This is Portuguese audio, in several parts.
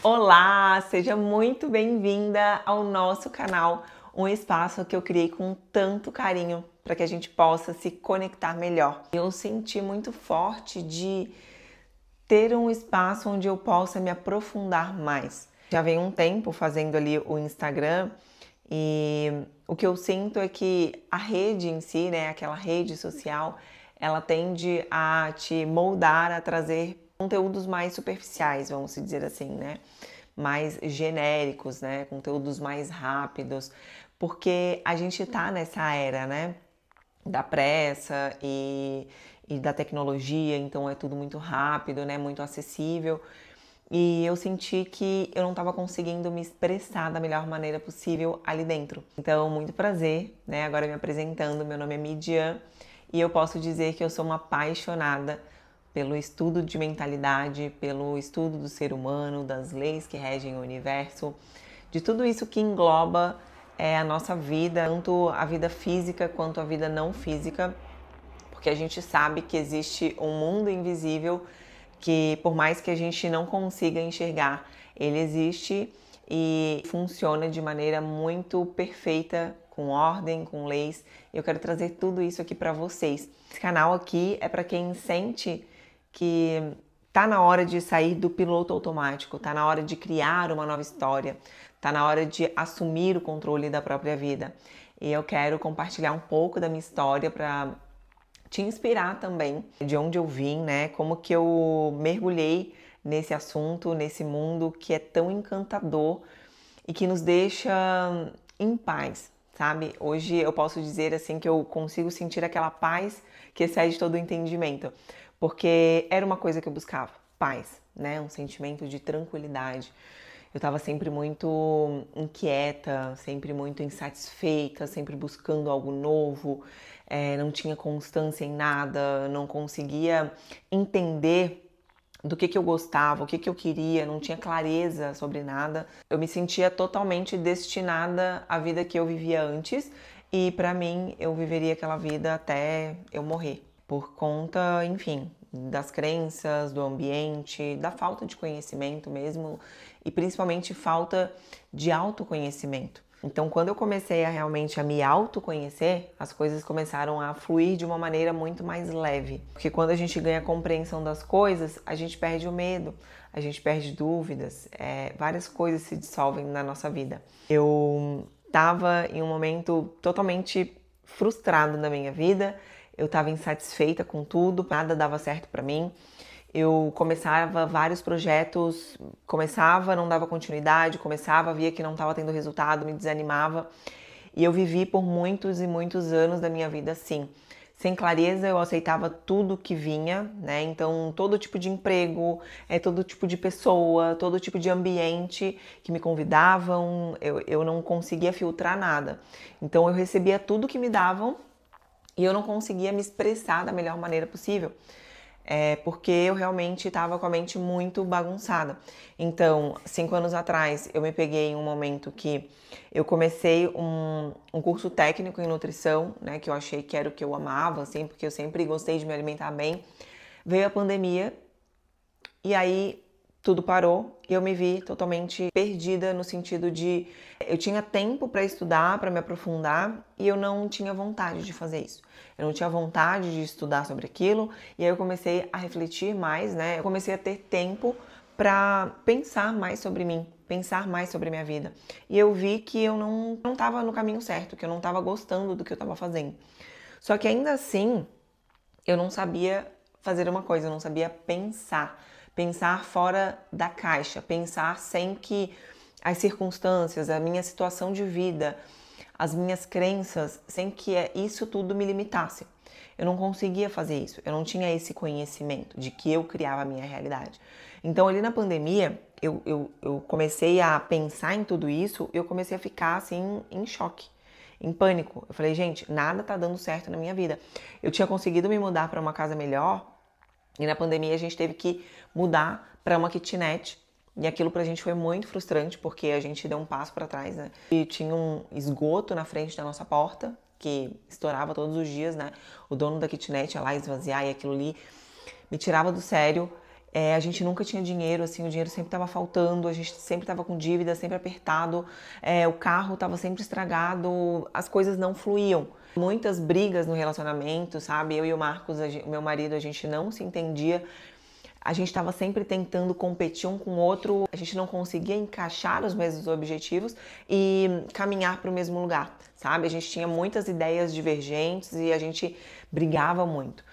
Olá, seja muito bem-vinda ao nosso canal, um espaço que eu criei com tanto carinho para que a gente possa se conectar melhor. Eu senti muito forte de ter um espaço onde eu possa me aprofundar mais. Já vem um tempo fazendo ali o Instagram e o que eu sinto é que a rede em si, né, aquela rede social, ela tende a te moldar, a trazer conteúdos mais superficiais, vamos dizer assim, né? Mais genéricos, né? Conteúdos mais rápidos, porque a gente tá nessa era, né? Da pressa e da tecnologia, então é tudo muito rápido, né? Muito acessível. E eu senti que eu não estava conseguindo me expressar da melhor maneira possível ali dentro. Então, muito prazer, né? Agora me apresentando, meu nome é Midian e eu posso dizer que eu sou uma apaixonada pelo estudo de mentalidade, pelo estudo do ser humano, das leis que regem o universo, de tudo isso que engloba a nossa vida, tanto a vida física quanto a vida não física, porque a gente sabe que existe um mundo invisível que, por mais que a gente não consiga enxergar, ele existe e funciona de maneira muito perfeita, com ordem, com leis. Eu quero trazer tudo isso aqui para vocês. Esse canal aqui é para quem sente que tá na hora de sair do piloto automático, tá na hora de criar uma nova história, tá na hora de assumir o controle da própria vida. E eu quero compartilhar um pouco da minha história para te inspirar também, de onde eu vim, né? Como que eu mergulhei nesse assunto, nesse mundo que é tão encantador e que nos deixa em paz, sabe? Hoje eu posso dizer assim que eu consigo sentir aquela paz que excede todo o entendimento, porque era uma coisa que eu buscava, paz, né? Um sentimento de tranquilidade. Eu estava sempre muito inquieta, sempre muito insatisfeita, sempre buscando algo novo, não tinha constância em nada, não conseguia entender do que eu gostava, o que eu queria, não tinha clareza sobre nada. Eu me sentia totalmente destinada à vida que eu vivia antes e para mim eu viveria aquela vida até eu morrer, por conta, enfim, das crenças, do ambiente, da falta de conhecimento mesmo e principalmente falta de autoconhecimento. Então, quando eu comecei a realmente a me autoconhecer, as coisas começaram a fluir de uma maneira muito mais leve. Porque quando a gente ganha compreensão das coisas, a gente perde o medo, a gente perde dúvidas, várias coisas se dissolvem na nossa vida. Eu estava em um momento totalmente frustrado na minha vida, eu estava insatisfeita com tudo, nada dava certo para mim. Eu começava vários projetos, não dava continuidade, via que não estava tendo resultado, me desanimava. E eu vivi por muitos e muitos anos da minha vida assim. Sem clareza, eu aceitava tudo que vinha, né? Então, todo tipo de emprego, todo tipo de pessoa, todo tipo de ambiente que me convidavam, eu não conseguia filtrar nada. Então, eu recebia tudo que me davam e eu não conseguia me expressar da melhor maneira possível. Porque eu realmente estava com a mente muito bagunçada. Então, 5 anos atrás, eu me peguei em um momento que eu comecei um curso técnico em nutrição, né, que eu achei que era o que eu amava, assim, porque eu sempre gostei de me alimentar bem. Veio a pandemia e aí tudo parou e eu me vi totalmente perdida no sentido de eu tinha tempo para estudar, para me aprofundar e eu não tinha vontade de fazer isso. Eu não tinha vontade de estudar sobre aquilo e aí eu comecei a refletir mais, né? Eu comecei a ter tempo para pensar mais sobre mim, pensar mais sobre a minha vida. E eu vi que eu não estava no caminho certo, que eu não estava gostando do que eu estava fazendo. Só que ainda assim, eu não sabia fazer uma coisa, eu não sabia pensar fora da caixa, pensar sem que as circunstâncias, a minha situação de vida, as minhas crenças, sem que isso tudo me limitasse. Eu não conseguia fazer isso, eu não tinha esse conhecimento de que eu criava a minha realidade. Então, ali na pandemia, eu comecei a pensar em tudo isso e eu comecei a ficar assim em choque, em pânico. Eu falei, gente, nada tá dando certo na minha vida. Eu tinha conseguido me mudar para uma casa melhor e na pandemia a gente teve que mudar para uma kitnet. E aquilo pra gente foi muito frustrante, porque a gente deu um passo para trás, né? E tinha um esgoto na frente da nossa porta, que estourava todos os dias, né? O dono da kitnet ia lá esvaziar e aquilo ali me tirava do sério. A gente nunca tinha dinheiro, assim, o dinheiro sempre estava faltando, a gente sempre estava com dívida, sempre apertado, o carro estava sempre estragado, as coisas não fluíam. Muitas brigas no relacionamento, sabe? Eu e o Marcos, o meu marido, a gente não se entendia. A gente estava sempre tentando competir um com o outro, a gente não conseguia encaixar os mesmos objetivos e caminhar para o mesmo lugar, sabe? A gente tinha muitas ideias divergentes e a gente brigava muito,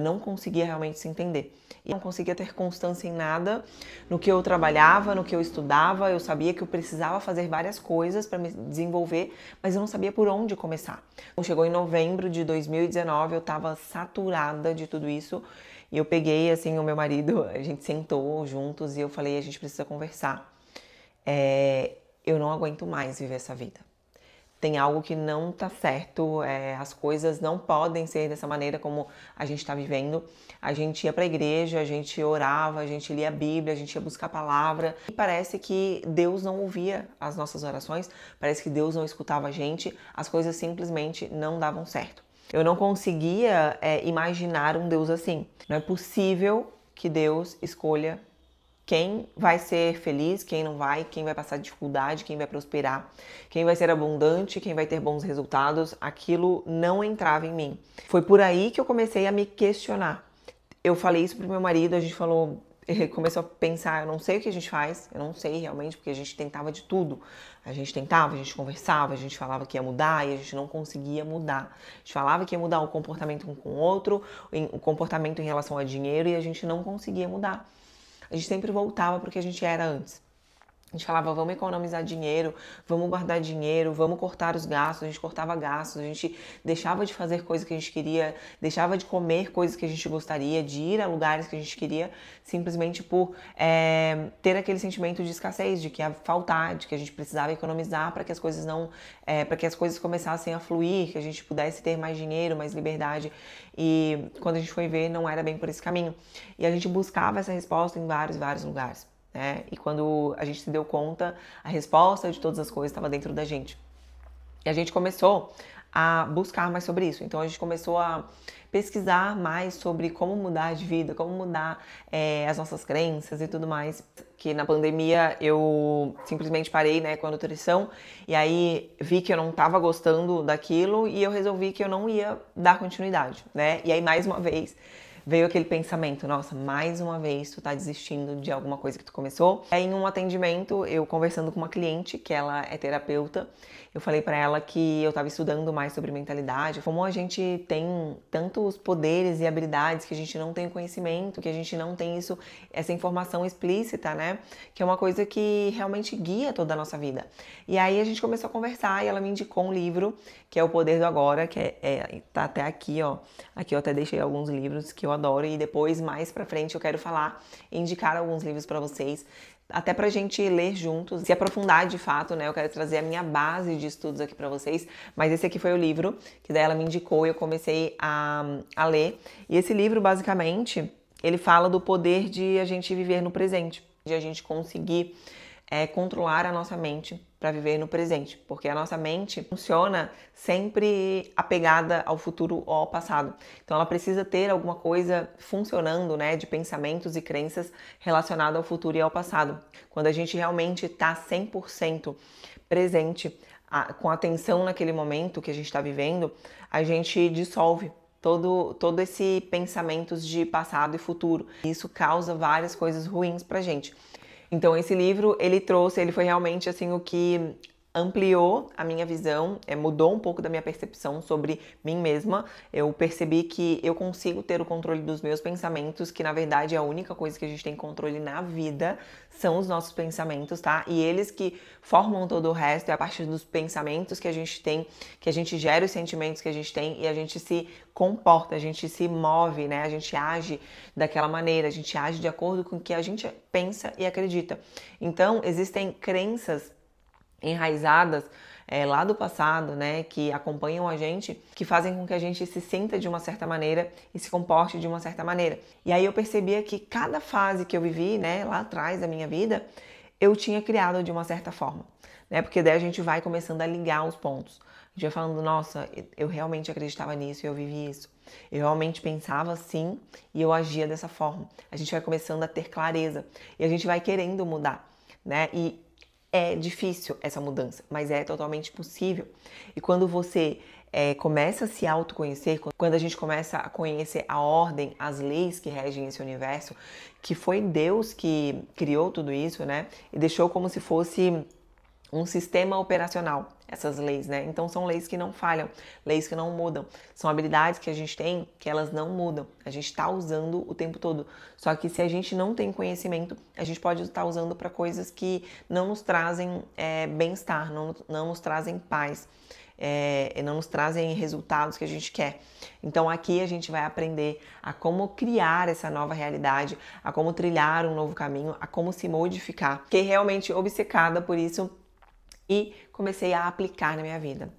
não conseguia realmente se entender. E não conseguia ter constância em nada, no que eu trabalhava, no que eu estudava, eu sabia que eu precisava fazer várias coisas para me desenvolver, mas eu não sabia por onde começar. Quando chegou em novembro de 2019, eu estava saturada de tudo isso. E eu peguei, assim, o meu marido, a gente sentou juntos e eu falei, a gente precisa conversar. Eu não aguento mais viver essa vida. Tem algo que não tá certo, as coisas não podem ser dessa maneira como a gente tá vivendo. A gente ia pra igreja, a gente orava, a gente lia a Bíblia, a gente ia buscar a palavra. E parece que Deus não ouvia as nossas orações, parece que Deus não escutava a gente, as coisas simplesmente não davam certo. Eu não conseguia imaginar um Deus assim. Não é possível que Deus escolha quem vai ser feliz, quem não vai, quem vai passar dificuldade, quem vai prosperar, quem vai ser abundante, quem vai ter bons resultados. Aquilo não entrava em mim. Foi por aí que eu comecei a me questionar. Eu falei isso pro meu marido, a gente falou, ele começou a pensar, eu não sei o que a gente faz, eu não sei realmente, porque a gente tentava de tudo. A gente tentava, a gente conversava, a gente falava que ia mudar e a gente não conseguia mudar. A gente falava que ia mudar o comportamento um com o outro, o comportamento em relação a dinheiro e a gente não conseguia mudar. A gente sempre voltava para o que a gente era antes. A gente falava, vamos economizar dinheiro, vamos guardar dinheiro, vamos cortar os gastos. A gente cortava gastos, a gente deixava de fazer coisas que a gente queria, deixava de comer coisas que a gente gostaria, de ir a lugares que a gente queria, simplesmente por ter aquele sentimento de escassez, de que ia faltar, de que a gente precisava economizar para que as coisas não, para que as coisas começassem a fluir, que a gente pudesse ter mais dinheiro, mais liberdade. E quando a gente foi ver, não era bem por esse caminho. E a gente buscava essa resposta em vários lugares. E quando a gente se deu conta, a resposta de todas as coisas estava dentro da gente. E a gente começou a buscar mais sobre isso. Então a gente começou a pesquisar mais sobre como mudar de vida, como mudar as nossas crenças e tudo mais. Que na pandemia eu simplesmente parei, com a nutrição e aí vi que eu não estava gostando daquilo e eu resolvi que eu não ia dar continuidade, E aí mais uma vez veio aquele pensamento, nossa, mais uma vez tu tá desistindo de alguma coisa que tu começou. Aí em um atendimento, eu conversando com uma cliente, que ela é terapeuta, eu falei pra ela que eu tava estudando mais sobre mentalidade, como a gente tem tantos poderes e habilidades que a gente não tem conhecimento, que a gente não tem essa informação explícita, Que é uma coisa que realmente guia toda a nossa vida. E aí a gente começou a conversar e ela me indicou um livro, que é O Poder do Agora, que tá até aqui, ó. Aqui eu até deixei alguns livros que eu adoro e depois, mais pra frente, eu quero indicar alguns livros pra vocês, até pra gente ler juntos, se aprofundar de fato, Eu quero trazer a minha base de estudos aqui pra vocês, mas esse aqui foi o livro que daí ela me indicou e eu comecei a ler. E esse livro, basicamente, ele fala do poder de a gente viver no presente, de a gente conseguir controlar a nossa mente para viver no presente, porque a nossa mente funciona sempre apegada ao futuro ou ao passado. Então ela precisa ter alguma coisa funcionando, de pensamentos e crenças relacionado ao futuro e ao passado. Quando a gente realmente está 100% presente, com atenção naquele momento que a gente está vivendo, a gente dissolve todo esse pensamentos de passado e futuro. Isso causa várias coisas ruins pra gente. Então esse livro, ele foi realmente assim o que ampliou a minha visão, mudou um pouco da minha percepção sobre mim mesma. Eu percebi que eu consigo ter o controle dos meus pensamentos, que na verdade é a única coisa que a gente tem controle na vida são os nossos pensamentos, tá? E eles que formam todo o resto, é a partir dos pensamentos que a gente tem, que a gente gera os sentimentos que a gente tem e a gente se comporta, a gente se move, A gente age daquela maneira, a gente age de acordo com o que a gente pensa e acredita. Então, existem crenças enraizadas lá do passado, que acompanham a gente, que fazem com que a gente se sinta de uma certa maneira e se comporte de uma certa maneira. E aí eu percebia que cada fase que eu vivi, lá atrás da minha vida, eu tinha criado de uma certa forma, Porque daí a gente vai começando a ligar os pontos. gente vai falando, nossa, eu realmente acreditava nisso e eu vivi isso. Eu realmente pensava assim e eu agia dessa forma. A gente vai começando a ter clareza e a gente vai querendo mudar, né? E é difícil essa mudança, mas é totalmente possível. E quando você começa a se autoconhecer, quando a gente começa a conhecer a ordem, as leis que regem esse universo, que foi Deus que criou tudo isso, né? E deixou como se fosse um sistema operacional, essas leis, né? Então são leis que não falham, leis que não mudam. São habilidades que a gente tem que elas não mudam. A gente está usando o tempo todo. Só que se a gente não tem conhecimento, a gente pode estar usando para coisas que não nos trazem bem-estar, não nos trazem paz. Não nos trazem resultados que a gente quer. Então aqui a gente vai aprender a como criar essa nova realidade, a como trilhar um novo caminho, a como se modificar. Fiquei realmente obcecada por isso e comecei a aplicar na minha vida.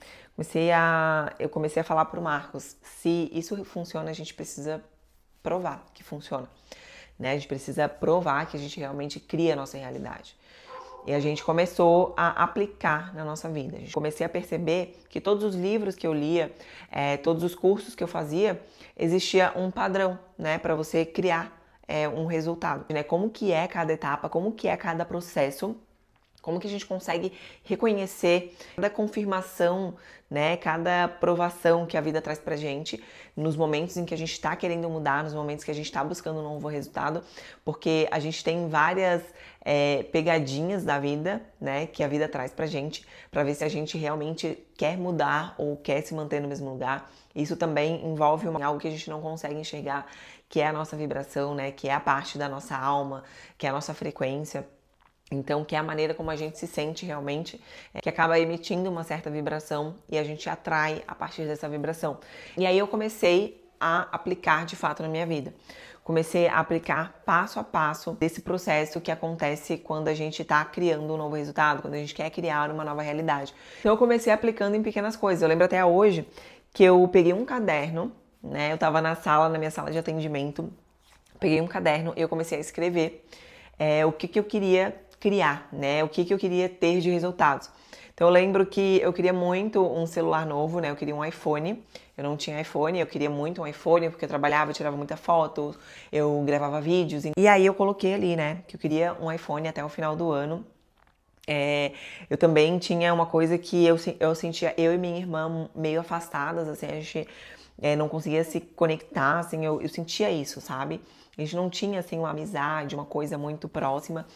Eu comecei a falar para o Marcos, se isso funciona, a gente precisa provar que funciona, né? A gente precisa provar que a gente realmente cria a nossa realidade. E a gente começou a aplicar na nossa vida. Comecei a perceber que todos os livros que eu lia, todos os cursos que eu fazia, existia um padrão, né, para você criar um resultado, né? Como que é cada etapa, como que é cada processo. Como que a gente consegue reconhecer cada confirmação, né, cada aprovação que a vida traz pra gente nos momentos em que a gente está querendo mudar, nos momentos que a gente está buscando um novo resultado, porque a gente tem várias pegadinhas da vida, né, que a vida traz pra gente, pra ver se a gente realmente quer mudar ou quer se manter no mesmo lugar. Isso também envolve algo que a gente não consegue enxergar, que é a nossa vibração, né, que é a parte da nossa alma, que é a nossa frequência. Então, que é a maneira como a gente se sente realmente, que acaba emitindo uma certa vibração e a gente atrai a partir dessa vibração. E aí eu comecei a aplicar de fato na minha vida. Comecei a aplicar passo a passo desse processo que acontece quando a gente está criando um novo resultado, quando a gente quer criar uma nova realidade. Então eu comecei aplicando em pequenas coisas. Eu lembro até hoje que eu peguei um caderno, né? Eu estava na minha sala de atendimento, peguei um caderno e eu comecei a escrever o que eu queria criar, né? O que eu queria ter de resultados. Então eu lembro que eu queria muito um celular novo, né? Eu queria um iPhone. Eu não tinha iPhone, eu queria muito um iPhone porque eu trabalhava, eu tirava muita foto, eu gravava vídeos. E aí eu coloquei ali, né? Que eu queria um iPhone até o final do ano. Eu também tinha uma coisa que eu sentia eu e minha irmã meio afastadas, assim, a gente não conseguia se conectar, assim, eu sentia isso, sabe? A gente não tinha, assim, uma amizade, uma coisa muito próxima.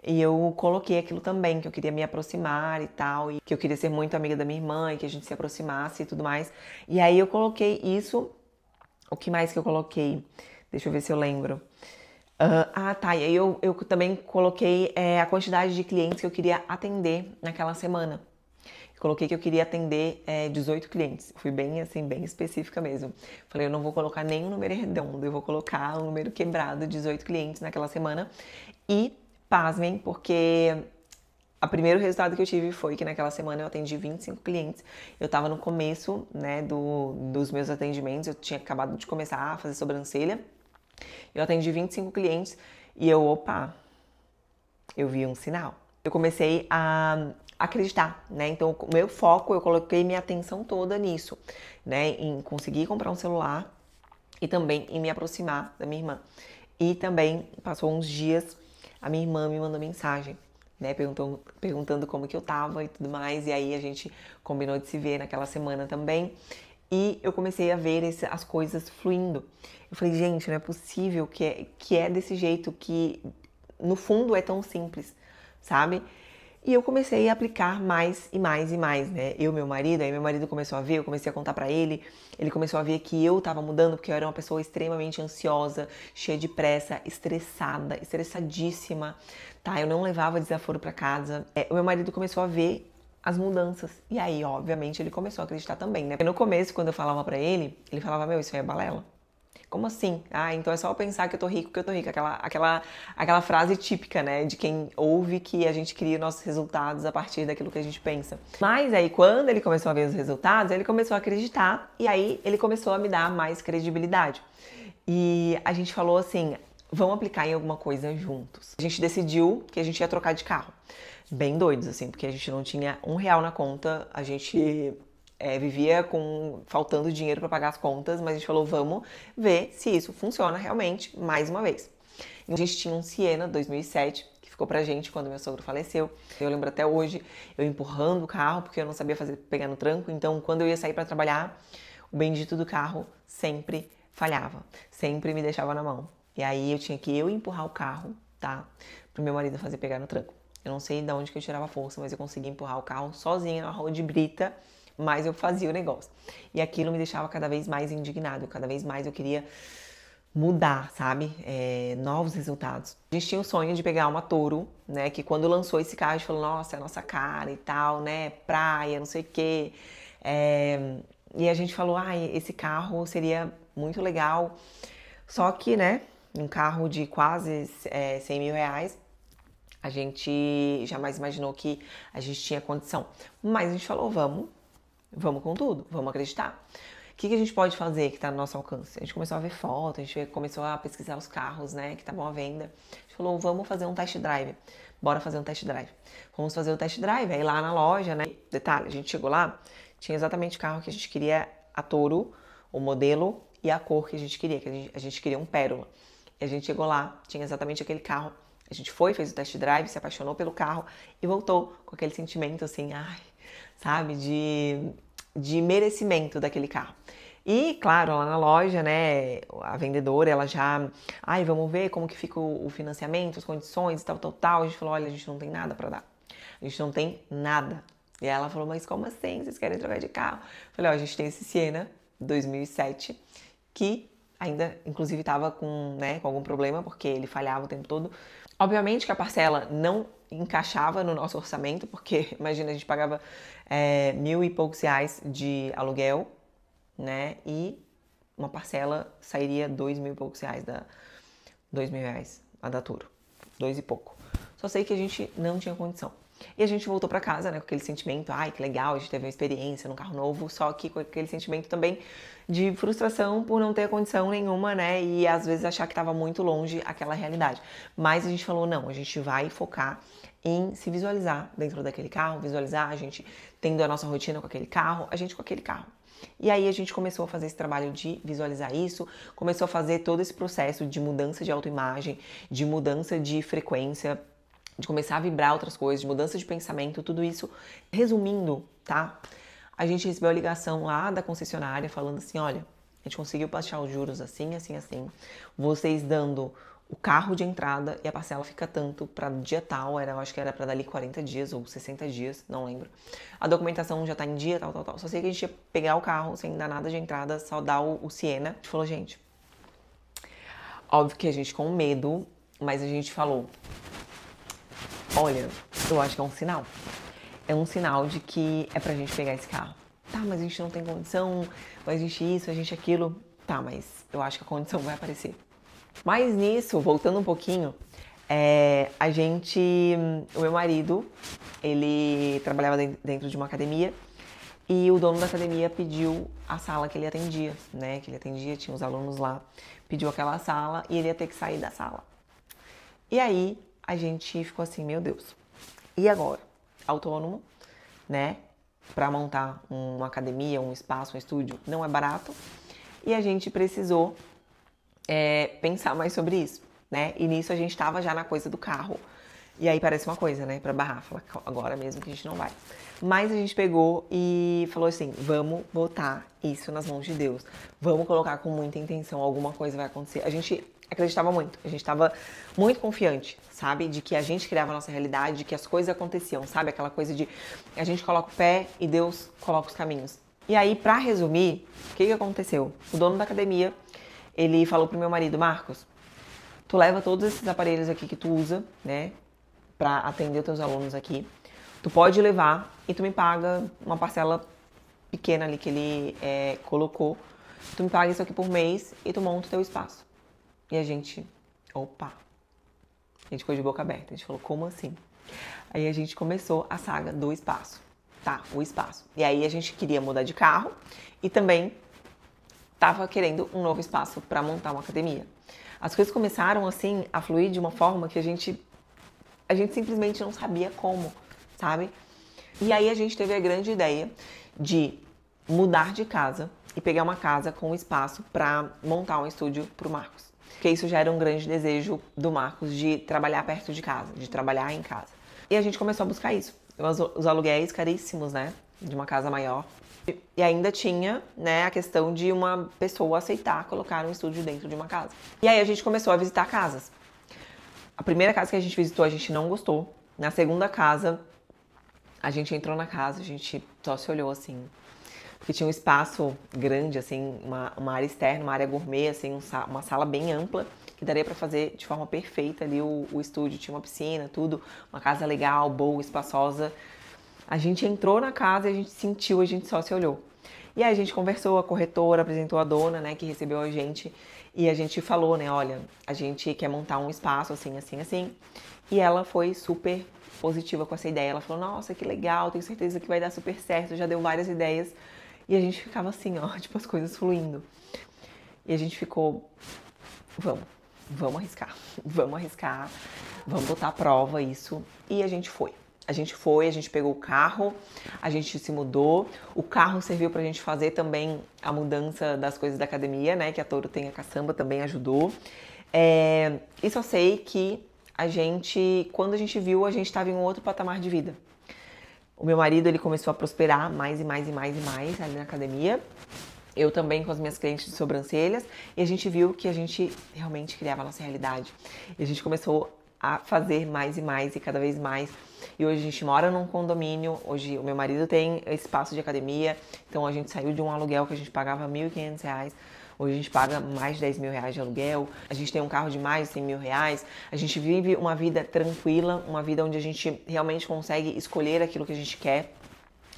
E eu coloquei aquilo também, que eu queria me aproximar e tal, e que eu queria ser muito amiga da minha irmã, e que a gente se aproximasse e tudo mais. E aí eu coloquei isso. O que mais que eu coloquei? Deixa eu ver se eu lembro. Tá. E aí eu também coloquei a quantidade de clientes que eu queria atender naquela semana. Coloquei que eu queria atender 18 clientes. Fui bem, assim, bem específica mesmo. Falei, eu não vou colocar nem um número redondo, eu vou colocar um número quebrado, 18 clientes naquela semana. E pasmem, porque o primeiro resultado que eu tive foi que naquela semana eu atendi 25 clientes. Eu tava no começo, né, dos meus atendimentos, eu tinha acabado de começar a fazer sobrancelha. Eu atendi 25 clientes e eu vi um sinal. Eu comecei a acreditar, né? Então, o meu foco, eu coloquei minha atenção toda nisso, né? Em conseguir comprar um celular e também em me aproximar da minha irmã. E também, passou uns dias, a minha irmã me mandou mensagem, né? Perguntando como que eu tava e tudo mais. E aí a gente combinou de se ver naquela semana também. E eu comecei a ver as coisas fluindo. Eu falei, gente, não é possível que é desse jeito, que no fundo é tão simples, sabe? E eu comecei a aplicar mais e mais e mais, né? Aí meu marido começou a ver, eu comecei a contar pra ele, ele começou a ver que eu tava mudando, porque eu era uma pessoa extremamente ansiosa, cheia de pressa, estressada, estressadíssima, tá? Eu não levava desaforo pra casa. O meu marido começou a ver as mudanças. E aí, obviamente, ele começou a acreditar também, né? Porque no começo, quando eu falava pra ele, ele falava, meu, isso aí é balela. Como assim? Então é só eu pensar que eu tô rico, que eu tô rica. Aquela frase típica, né? De quem ouve que a gente cria nossos resultados a partir daquilo que a gente pensa. Mas aí, quando ele começou a ver os resultados, ele começou a acreditar. E aí, ele começou a me dar mais credibilidade. E a gente falou assim, vamos aplicar em alguma coisa juntos. A gente decidiu que a gente ia trocar de carro. Bem doidos, assim, porque a gente não tinha R$1 na conta. A gente vivia faltando dinheiro para pagar as contas, mas a gente falou, vamos ver se isso funciona realmente, mais uma vez. A gente tinha um Siena 2007, que ficou pra gente quando meu sogro faleceu. Eu lembro até hoje, eu empurrando o carro, porque eu não sabia pegar no tranco, então quando eu ia sair para trabalhar, o bendito do carro sempre falhava, sempre me deixava na mão. E aí eu tinha que empurrar o carro, tá? Pro meu marido fazer pegar no tranco. Eu não sei de onde que eu tirava força, mas eu conseguia empurrar o carro sozinha na rua de brita, mas eu fazia o negócio. E aquilo me deixava cada vez mais indignado, cada vez mais eu queria mudar, sabe? Novos resultados. A gente tinha o sonho de pegar uma Toro, né? Que quando lançou esse carro, a gente falou, nossa, é a nossa cara e tal, né? Praia, não sei o quê. E a gente falou, esse carro seria muito legal. Só que, né? Um carro de quase 100 mil reais, a gente jamais imaginou que a gente tinha condição. Mas a gente falou, vamos com tudo, vamos acreditar. O que a gente pode fazer que está no nosso alcance? A gente começou a ver fotos, a gente começou a pesquisar os carros, né, que estavam à venda. A gente falou, vamos fazer um test drive. Bora fazer um test drive. Vamos fazer o test drive. Aí lá na loja, né, detalhe, a gente chegou lá, tinha exatamente o carro que a gente queria, a Toro, o modelo e a cor que a gente queria, a gente queria um Pérola. E a gente chegou lá, tinha exatamente aquele carro. A gente fez o test drive, se apaixonou pelo carro e voltou com aquele sentimento assim, sabe, de merecimento daquele carro. E, claro, lá na loja, né, a vendedora, ela já, vamos ver como que fica o financiamento, as condições e tal. A gente falou, olha, a gente não tem nada pra dar. A gente não tem nada. E ela falou, mas como assim? Vocês querem trocar de carro? Eu falei, a gente tem esse Siena 2007, que ainda, inclusive, estava com algum problema, porque ele falhava o tempo todo. Obviamente que a parcela não encaixava no nosso orçamento, porque, imagina, a gente pagava 1.000 e poucos reais de aluguel, né? E uma parcela sairia 2.000 e poucos reais 2.000 reais a da Toro. 2 e pouco. Só sei que a gente não tinha condição. E a gente voltou pra casa, né, com aquele sentimento, que legal, a gente teve uma experiência num carro novo, só que com aquele sentimento também de frustração por não ter condição nenhuma, né, e às vezes achar que estava muito longe aquela realidade. Mas a gente falou, não, a gente vai focar em se visualizar dentro daquele carro, visualizar a gente tendo a nossa rotina com aquele carro, a gente com aquele carro. E aí a gente começou a fazer esse trabalho de visualizar isso, começou a fazer todo esse processo de mudança de autoimagem, de mudança de frequência, de começar a vibrar outras coisas, de mudança de pensamento, tudo isso. Resumindo, tá? A gente recebeu a ligação lá da concessionária falando assim, olha, a gente conseguiu baixar os juros assim, assim, assim. Vocês dando o carro de entrada e a parcela fica tanto para dia tal, eu acho que era para dali 40 dias ou 60 dias, não lembro. A documentação já tá em dia, tal. Só sei que a gente ia pegar o carro sem dar nada de entrada, só dar o Siena. A gente falou, gente, óbvio que a gente com medo, mas a gente falou, olha, eu acho que é um sinal. É um sinal de que é pra gente pegar esse carro. Tá, mas a gente não tem condição, a gente isso, a gente aquilo. Tá, mas eu acho que a condição vai aparecer. Mas nisso, voltando um pouquinho, o meu marido, ele trabalhava dentro de uma academia e o dono da academia pediu a sala que ele atendia, né? Que ele atendia, tinha os alunos lá, pediu aquela sala e ele ia ter que sair da sala. E aí, a gente ficou assim, meu Deus, e agora? Autônomo, né? Para montar uma academia, um espaço, um estúdio, não é barato. E a gente precisou pensar mais sobre isso, né? E nisso a gente tava já na coisa do carro. E aí parece uma coisa, né? Pra barrar, falar agora mesmo que a gente não vai. Mas a gente pegou e falou assim, vamos botar isso nas mãos de Deus. Vamos colocar com muita intenção, alguma coisa vai acontecer. A gente acreditava muito, a gente estava muito confiante, sabe? De que a gente criava a nossa realidade, de que as coisas aconteciam, sabe? Aquela coisa de a gente coloca o pé e Deus coloca os caminhos. E aí, pra resumir, o que aconteceu? O dono da academia, ele falou pro meu marido, Marcos, tu leva todos esses aparelhos aqui que tu usa, né? Pra atender os teus alunos aqui. Tu pode levar e tu me paga uma parcela pequena ali que ele colocou. Tu me paga isso aqui por mês e tu monta o teu espaço. E a gente, opa, a gente ficou de boca aberta, a gente falou, como assim? Aí a gente começou a saga do espaço, tá, o espaço. E aí a gente queria mudar de carro e também tava querendo um novo espaço para montar uma academia. As coisas começaram assim a fluir de uma forma que a gente simplesmente não sabia como, sabe? E aí a gente teve a grande ideia de mudar de casa e pegar uma casa com espaço para montar um estúdio pro Marcos. Porque isso já era um grande desejo do Marcos de trabalhar perto de casa, de trabalhar em casa. E a gente começou a buscar isso. Os aluguéis caríssimos, né? De uma casa maior. E ainda tinha, né, a questão de uma pessoa aceitar colocar um estúdio dentro de uma casa. E aí a gente começou a visitar casas. A primeira casa que a gente visitou, a gente não gostou. Na segunda casa, a gente entrou na casa, a gente só se olhou assim. Porque tinha um espaço grande, assim, uma área externa, uma área gourmet, assim, uma sala bem ampla, que daria para fazer de forma perfeita ali o estúdio. Tinha uma piscina, tudo, uma casa legal, boa, espaçosa. A gente entrou na casa e a gente sentiu, a gente só se olhou. E aí a gente conversou, a corretora apresentou a dona, né, que recebeu a gente, e a gente falou, né, olha, a gente quer montar um espaço assim, assim, assim. E ela foi super positiva com essa ideia. Ela falou, nossa, que legal, tenho certeza que vai dar super certo, já deu várias ideias. E a gente ficava assim, ó, tipo, as coisas fluindo. E a gente ficou, vamos arriscar, vamos botar à prova isso. E a gente foi. A gente pegou o carro, a gente se mudou. O carro serviu pra gente fazer também a mudança das coisas da academia, né? Que a Toro tem a caçamba, também ajudou. E só sei que quando a gente viu, a gente estava em um outro patamar de vida. O meu marido, ele começou a prosperar mais e mais ali na academia. Eu também com as minhas clientes de sobrancelhas. E a gente viu que a gente realmente criava a nossa realidade. E a gente começou a fazer mais e mais e cada vez mais. E hoje a gente mora num condomínio, hoje o meu marido tem espaço de academia, então a gente saiu de um aluguel que a gente pagava R$1.500, hoje a gente paga mais de R$10.000 de aluguel, a gente tem um carro de mais de R$100.000, a gente vive uma vida tranquila, uma vida onde a gente realmente consegue escolher aquilo que a gente quer.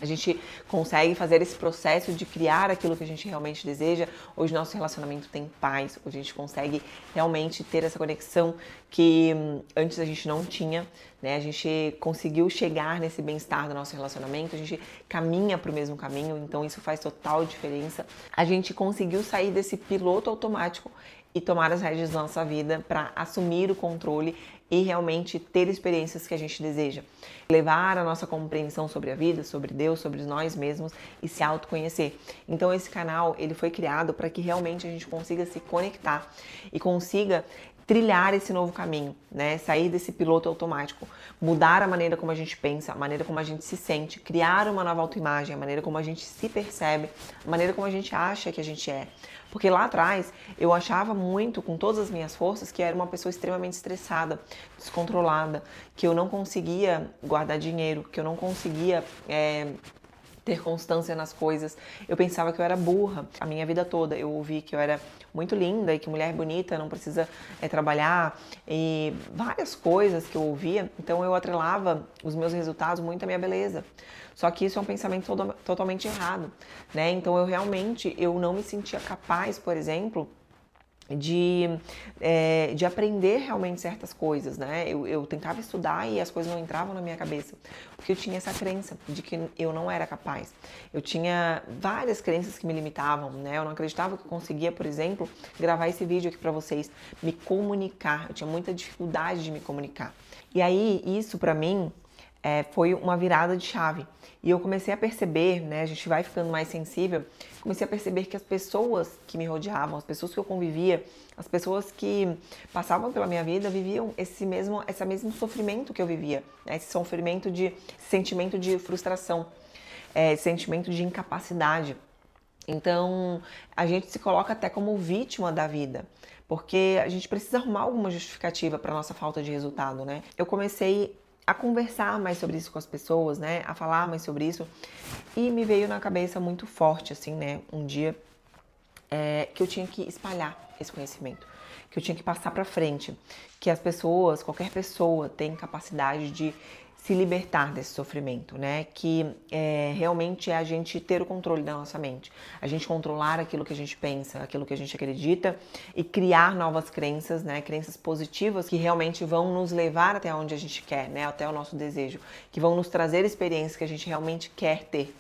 A gente consegue fazer esse processo de criar aquilo que a gente realmente deseja. Hoje nosso relacionamento tem paz, hoje a gente consegue realmente ter essa conexão que antes a gente não tinha, né? A gente conseguiu chegar nesse bem-estar do nosso relacionamento, a gente caminha para o mesmo caminho, então isso faz total diferença. A gente conseguiu sair desse piloto automático e tomar as rédeas da nossa vida para assumir o controle e realmente ter experiências que a gente deseja. Levar a nossa compreensão sobre a vida, sobre Deus, sobre nós mesmos e se autoconhecer. Então esse canal, ele foi criado para que realmente a gente consiga se conectar e consiga trilhar esse novo caminho, né? Sair desse piloto automático, mudar a maneira como a gente pensa, a maneira como a gente se sente, criar uma nova autoimagem, a maneira como a gente se percebe, a maneira como a gente acha que a gente é. Porque lá atrás eu achava muito, com todas as minhas forças, que eu era uma pessoa extremamente estressada, descontrolada, que eu não conseguia guardar dinheiro, que eu não conseguia ter constância nas coisas. Eu pensava que eu era burra a minha vida toda. Eu ouvi que eu era muito linda e que mulher bonita não precisa trabalhar e várias coisas que eu ouvia. Então eu atrelava os meus resultados muito à minha beleza. Só que isso é um pensamento totalmente errado, né? Então eu não me sentia capaz, por exemplo, de aprender realmente certas coisas, né? Eu tentava estudar e as coisas não entravam na minha cabeça, porque eu tinha essa crença de que eu não era capaz. Eu tinha várias crenças que me limitavam, né? Eu não acreditava que eu conseguia, por exemplo, gravar esse vídeo aqui pra vocês, me comunicar. Eu tinha muita dificuldade de me comunicar. E aí, isso pra mim foi uma virada de chave. E eu comecei a perceber, né, a gente vai ficando mais sensível, comecei a perceber que as pessoas que me rodeavam, as pessoas que eu convivia, as pessoas que passavam pela minha vida viviam esse mesmo sofrimento que eu vivia, né, esse sentimento de frustração, esse sentimento de incapacidade. Então, a gente se coloca até como vítima da vida, porque a gente precisa arrumar alguma justificativa para nossa falta de resultado, né? Eu comecei a conversar mais sobre isso com as pessoas, né? A falar mais sobre isso. E me veio na cabeça muito forte, assim, né? Um dia que eu tinha que espalhar esse conhecimento. Que eu tinha que passar pra frente. Que as pessoas, qualquer pessoa tem capacidade de se libertar desse sofrimento, né? Que realmente é a gente ter o controle da nossa mente. A gente controlar aquilo que a gente pensa, aquilo que a gente acredita e criar novas crenças, né? Crenças positivas que realmente vão nos levar até onde a gente quer, né? Até o nosso desejo. Que vão nos trazer experiências que a gente realmente quer ter.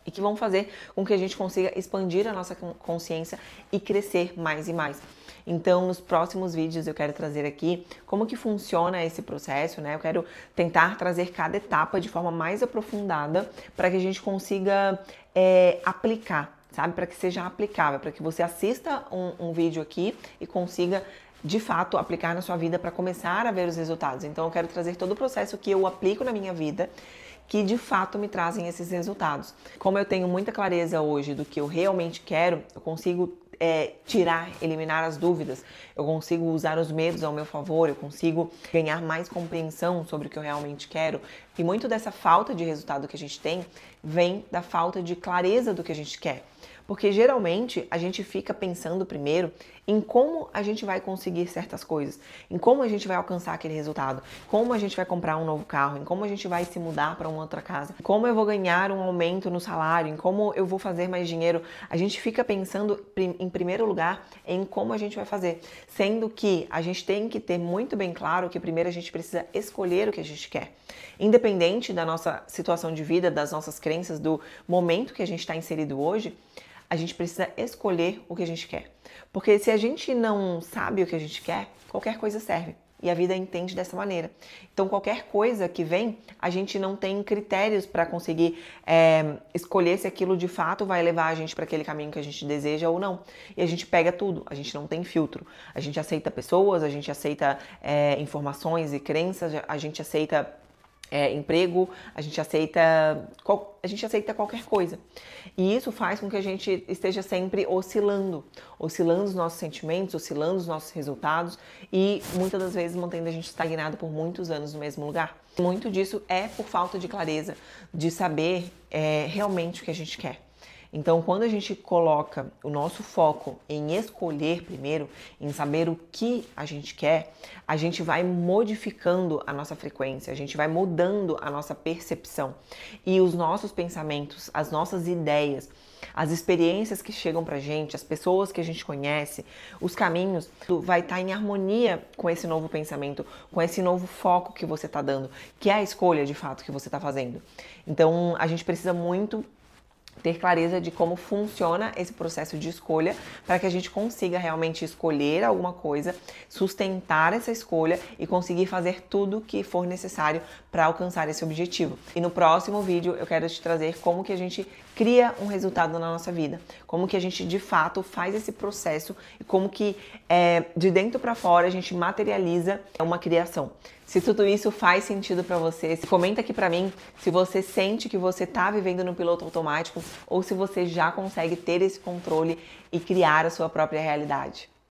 e que vão fazer com que a gente consiga expandir a nossa consciência e crescer mais e mais. Então, nos próximos vídeos eu quero trazer aqui como que funciona esse processo, né? Eu quero tentar trazer cada etapa de forma mais aprofundada para que a gente consiga aplicar, sabe? Para que seja aplicável, para que você assista um vídeo aqui e consiga de fato aplicar na sua vida para começar a ver os resultados. Então eu quero trazer todo o processo que eu aplico na minha vida, que de fato me trazem esses resultados. Como eu tenho muita clareza hoje do que eu realmente quero, eu consigo eliminar as dúvidas, eu consigo usar os medos ao meu favor, eu consigo ganhar mais compreensão sobre o que eu realmente quero. E muito dessa falta de resultado que a gente tem vem da falta de clareza do que a gente quer. Porque geralmente a gente fica pensando primeiro em como a gente vai conseguir certas coisas, em como a gente vai alcançar aquele resultado, como a gente vai comprar um novo carro, em como a gente vai se mudar para uma outra casa, como eu vou ganhar um aumento no salário, em como eu vou fazer mais dinheiro. A gente fica pensando em primeiro lugar em como a gente vai fazer, sendo que a gente tem que ter muito bem claro que primeiro a gente precisa escolher o que a gente quer. Independente da nossa situação de vida, das nossas crenças, do momento que a gente está inserido hoje, a gente precisa escolher o que a gente quer. Porque se a gente não sabe o que a gente quer, qualquer coisa serve. E a vida entende dessa maneira. Então, qualquer coisa que vem, a gente não tem critérios para conseguir escolher se aquilo de fato vai levar a gente para aquele caminho que a gente deseja ou não. E a gente pega tudo, a gente não tem filtro. A gente aceita pessoas, a gente aceita informações e crenças, a gente aceita emprego, a gente aceita qualquer coisa. E isso faz com que a gente esteja sempre oscilando os nossos sentimentos, oscilando os nossos resultados e muitas das vezes mantendo a gente estagnado por muitos anos no mesmo lugar. Muito disso é por falta de clareza, de saber realmente o que a gente quer. Então, quando a gente coloca o nosso foco em escolher primeiro, em saber o que a gente quer, a gente vai modificando a nossa frequência, a gente vai mudando a nossa percepção. E os nossos pensamentos, as nossas ideias, as experiências que chegam pra gente, as pessoas que a gente conhece, os caminhos, vai estar em harmonia com esse novo pensamento, com esse novo foco que você está dando, que é a escolha de fato que você está fazendo. Então, a gente precisa muito ter clareza de como funciona esse processo de escolha para que a gente consiga realmente escolher alguma coisa, sustentar essa escolha e conseguir fazer tudo o que for necessário para alcançar esse objetivo. E no próximo vídeo eu quero te trazer como que a gente cria um resultado na nossa vida, como que a gente de fato faz esse processo e como que de dentro para fora a gente materializa uma criação. Se tudo isso faz sentido para você, comenta aqui para mim se você sente que você está vivendo no piloto automático ou se você já consegue ter esse controle e criar a sua própria realidade.